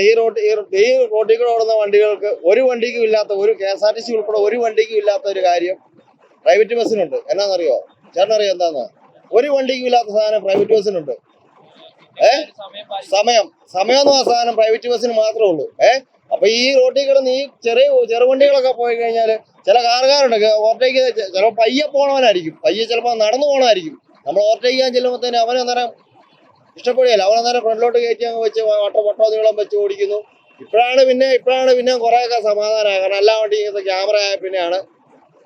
ഈ റോഡിൽ കൂടെ ഓടുന്ന വണ്ടികൾക്ക് ഒരു വണ്ടിക്കും ഇല്ലാത്ത, ഒരു KSRTC ഉൾപ്പെടെ ഒരു വണ്ടിക്കും ഇല്ലാത്ത ഒരു കാര്യം പ്രൈവറ്റ് ബസ്സിനുണ്ട്. എന്നാന്നറിയോ? ചേട്ടനറിയോ എന്താന്ന്? ഒരു വണ്ടിക്കും ഇല്ലാത്ത സാധനം പ്രൈവറ്റ് ബസ്സിനുണ്ട്. സമയം എന്ന് പറഞ്ഞ സാധനം പ്രൈവറ്റ് ബസ്സിന് മാത്രമേ ഉള്ളൂ. അപ്പൊ ഈ റോഡിൽ കിടന്ന് ഈ ചെറുവണ്ടികളൊക്കെ പോയി കഴിഞ്ഞാല് ചില കാറുകാരുണ്ട് ഓവർടേക്ക് ചിലപ്പോൾ പയ്യെ പോണവനായിരിക്കും, പയ്യെ ചിലപ്പോൾ നടന്നു പോകണമായിരിക്കും. നമ്മൾ ഓവർടേക്ക് ചെയ്യാൻ ചെല്ലുമ്പോഴത്തേന് അവനന്നേരം ഇഷ്ടപ്പെടുകയല്ല, അവനന്നേരം ഫ്രണ്ടിലോട്ട് കയറ്റി അങ്ങ് വെച്ച് വട്ടോ നീളം വെച്ച് ഓടിക്കുന്നു. ഇപ്പോഴാണ് പിന്നെ കുറേയൊക്കെ സമാധാനമായി. കാരണം എല്ലാ വണ്ടി ക്യാമറ ആയ പിന്നെയാണ്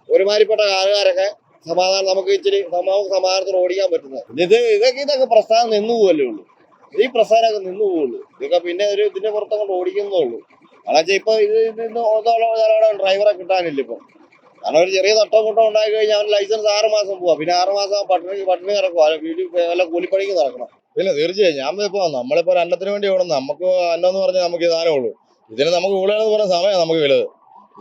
ഒരുമാതിരിപ്പെട്ട കാറുകാരൊക്കെ നമുക്ക് സമാധാനത്തോടെ ഓടിക്കാൻ പറ്റുന്നത്. ഇതൊക്കെ പ്രസ്ഥാനം നിന്നു പോകല്ലേ ഉള്ളൂ. ഈ പ്രസ്ഥാനമൊക്കെ നിന്നു പോകുള്ളൂ. ഇതൊക്കെ പിന്നെ ഇതിന്റെ പുറത്തങ്ങോട്ട് ഓടിക്കുന്നേ ഉള്ളൂ. കാരണം ഇപ്പൊ ഡ്രൈവറെ കിട്ടാനില്ല ഇപ്പൊ. കാരണം ഒരു ചെറിയ തട്ടോ മുട്ടോ ഉണ്ടാക്കി കഴിഞ്ഞാൽ അവന് ലൈസൻസ് 6 മാസം പോവാ, പിന്നെ 6 മാസം പട്ടിണി കിടക്കുക, വല്ല കൂലിപ്പണിക്ക് നടക്കണം. ഇല്ല, തീർച്ചയായും ഞാൻ ഇപ്പൊ നമ്മളിപ്പോ അന്നത്തിന് വേണ്ടി ഓടുന്നു. നമുക്ക് അന്നെന്ന് പറഞ്ഞാൽ നമുക്ക് ഈ സാധനമുള്ളൂ. ഇതിന് നമുക്ക് കൂടുതലെന്ന് പറഞ്ഞ സമയം നമുക്ക് വലുത്.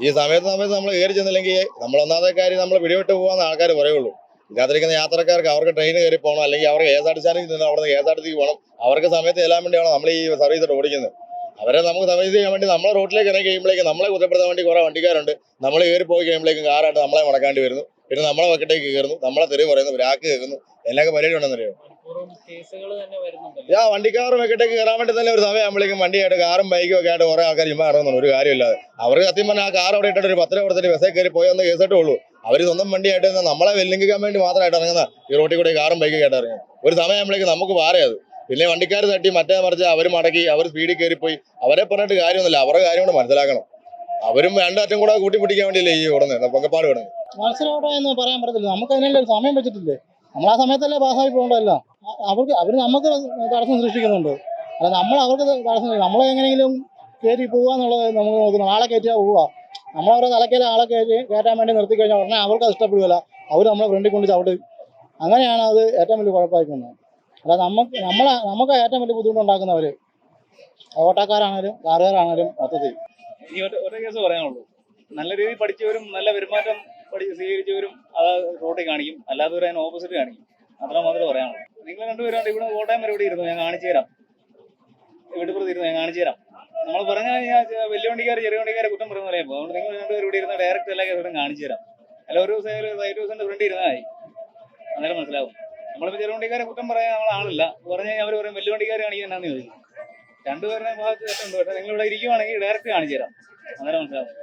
ഈ സമയത്ത് നമ്മൾ കയറി ചെന്നില്ലെങ്കിൽ നമ്മൾ ഒന്നാമത്തെ കാര്യം നമ്മൾ പിടിവിട്ട് പോകാന്ന് ആൾക്കാർ പറയുള്ളൂ. ഇതിനകത്തിരിക്കുന്ന യാത്രക്കാർക്ക് അവർക്ക് ട്രെയിൻ കയറി പോകണം, അല്ലെങ്കിൽ അവർക്ക് KSRTC നിന്ന് അവിടെ KSRTC പോകണം. അവർക്ക് സമയത്ത് ചെല്ലാൻ വേണ്ടിയാണ് നമ്മൾ ഈ സർവീസ് ഓടിക്കുന്നത്. അവരെ നമുക്ക് സർവീസ് ചെയ്യാൻ വേണ്ടി നമ്മളെ റോഡിലേക്ക് ഇറങ്ങി കഴിയുമ്പോഴേക്കും നമ്മളെ കുറ്റപ്പെടുത്താൻ വേണ്ടി കുറെ വണ്ടിക്കാരുണ്ട്. നമ്മൾ കയറി പോയി കഴിയുമ്പോഴേക്കും കാറായിട്ട് നമ്മളെ മുടക്കാണ്ടി വരുന്നു. പിന്നെ നമ്മളെ വക്കറ്റേക്ക് കയറുന്നു, നമ്മളെ തെറി പറയുന്നു, രാക്ക് കേൾക്കുന്നു. എന്നൊക്കെ പരിപാടി ഉണ്ടെന്നറിയോ? വണ്ടിക്കാർ വെക്കട്ടേക്ക് കയറാൻ വേണ്ടി തന്നെ ഒരു സമയം ആകുമ്പോഴേക്കും വണ്ടിയായിട്ട് കാറും ബൈക്കും ഒക്കെ ആയിട്ട് കുറെ ആൾക്കാർ ചുമ്മാ ഇറങ്ങുന്നു. ഒരു കാര്യമില്ലാതെ അവർക്ക് സത്യം പറഞ്ഞാൽ ആ കാർ അവിടെ ഇട്ടിട്ട് ഒരു 10 രൂപ കൊടുത്തിട്ട് ബസ്സേ കയറി പോയി ഒന്ന് കേസിട്ടേ ഉള്ളൂ. അവർ സ്വന്തം വണ്ടിയായിട്ട് നമ്മളെ വെല്ലിങ്ങിക്കാൻ വേണ്ടി മാത്രമായിട്ട് ഇറങ്ങുന്ന ഈ റോട്ടിൽ കൂടെ കാറും ബൈക്കും ആയിട്ട് ഇറങ്ങും. ഒരു സമയം ആകുമ്പോഴേക്കും നമുക്ക് പാറയത്. പിന്നെ വണ്ടിക്കാർ തട്ടി മറ്റേ മറിച്ച് അവർ മടക്കി അവർ സ്പീഡിൽ കയറിപ്പോയി. അവരെ പറഞ്ഞിട്ട് കാര്യമൊന്നുമില്ല. അവരുടെ കാര്യം കൂടെ മനസ്സിലാക്കണം. അവരും രണ്ടറ്റം കൂടെ കൂട്ടിപ്പിടിക്കാൻ വേണ്ടിയില്ലേ ഈ ഓടുന്നത്, പൊങ്കപ്പാട് വിടുന്നത്. മത്സരം എന്ന് പറയാൻ പറ്റത്തില്ല. നമുക്ക് അതിനുള്ള ഒരു സമയം വെച്ചിട്ടില്ലേ? നമ്മൾ ആ സമയത്തല്ലേ പാസ്സായി പോകണ്ടല്ല. അവർ നമുക്ക് തടസ്സം സൃഷ്ടിക്കുന്നുണ്ട്. അല്ല, നമ്മൾ അവർക്ക് തടസ്സം. നമ്മളെ എങ്ങനെയെങ്കിലും കയറ്റി പോവാന്നുള്ളത് നമ്മൾ നോക്കുന്നു. ആളെ കയറ്റിയാൽ പോവുക. നമ്മളവരെ തലക്കേലെ ആളെ കയറ്റാൻ വേണ്ടി നിർത്തി കഴിഞ്ഞാൽ ഉടനെ അവർക്ക് അത് ഇഷ്ടപ്പെടുകയില്ല. അവർ നമ്മളെ ഫ്രണ്ടിൽ കൊണ്ട് ചവിട്ട്. അങ്ങനെയാണ് അത് ഏറ്റവും വലിയ കുഴപ്പമായിരിക്കുന്നത്. അല്ല, നമുക്ക് ഏറ്റവും വലിയ ബുദ്ധിമുട്ടുണ്ടാക്കുന്നവർ ഓട്ടോക്കാരാണേലും കാറുകാരാണേലും മൊത്തത്തിൽ. ഈ ഒറ്റ കേസ് പറയാനുള്ളൂ. നല്ല രീതിയിൽ പഠിച്ചവരും നല്ല പെരുമാറ്റം സ്വീകരിച്ചവരും അത് റോഡിൽ കാണിക്കും, അല്ലാത്തവർ അതിന് ഓപ്പോസിറ്റ് കാണിക്കും. അത്ര മാത്രമേ പറയാനുള്ളൂ. നിങ്ങൾ രണ്ടുപേരും ഇവിടെ കോട്ടയം വരെ ഇവിടെ ഇരുന്നു, ഞാൻ കാണിച്ചു തരാം. വീട്ടുപുറത്ത് ഇരുന്നു ഞാൻ കാണിച്ചു തരാം. നമ്മൾ പറഞ്ഞു കഴിഞ്ഞാൽ വലിയ വണ്ടിക്കാർ ചെറിയ വണ്ടിക്കാരെ കുറ്റം പറയുന്ന പോലെ. അതുകൊണ്ട് നിങ്ങൾ രണ്ടുപേരും ഇവിടെ ഇരുന്ന് ഡയറക്റ്റ് എല്ലാ കേസും കാണിച്ചു തരാം. അല്ല, ഒരു ദിവസം ഫ്രണ്ട് ഇരുന്നായി അന്നേരം മനസ്സിലാവും. നമ്മളിപ്പോൾ ചെറിയ വണ്ടിക്കാരെ കുറ്റം പറയാൻ നമ്മളാളില്ല. പറഞ്ഞു കഴിഞ്ഞാൽ അവർ പറയും വലിയ വണ്ടിക്കാർ കാണിക്കാൻ എന്നാന്ന് ചോദിക്കും. രണ്ടുപേരുടെ ഭാഗത്ത് തെറ്റുണ്ട്. പക്ഷേ നിങ്ങളിവിടെ ഇരിക്കുവാണെങ്കിൽ ഡയറക്റ്റ് കാണിച്ചു തരാം, അന്നേരം മനസ്സിലാവും.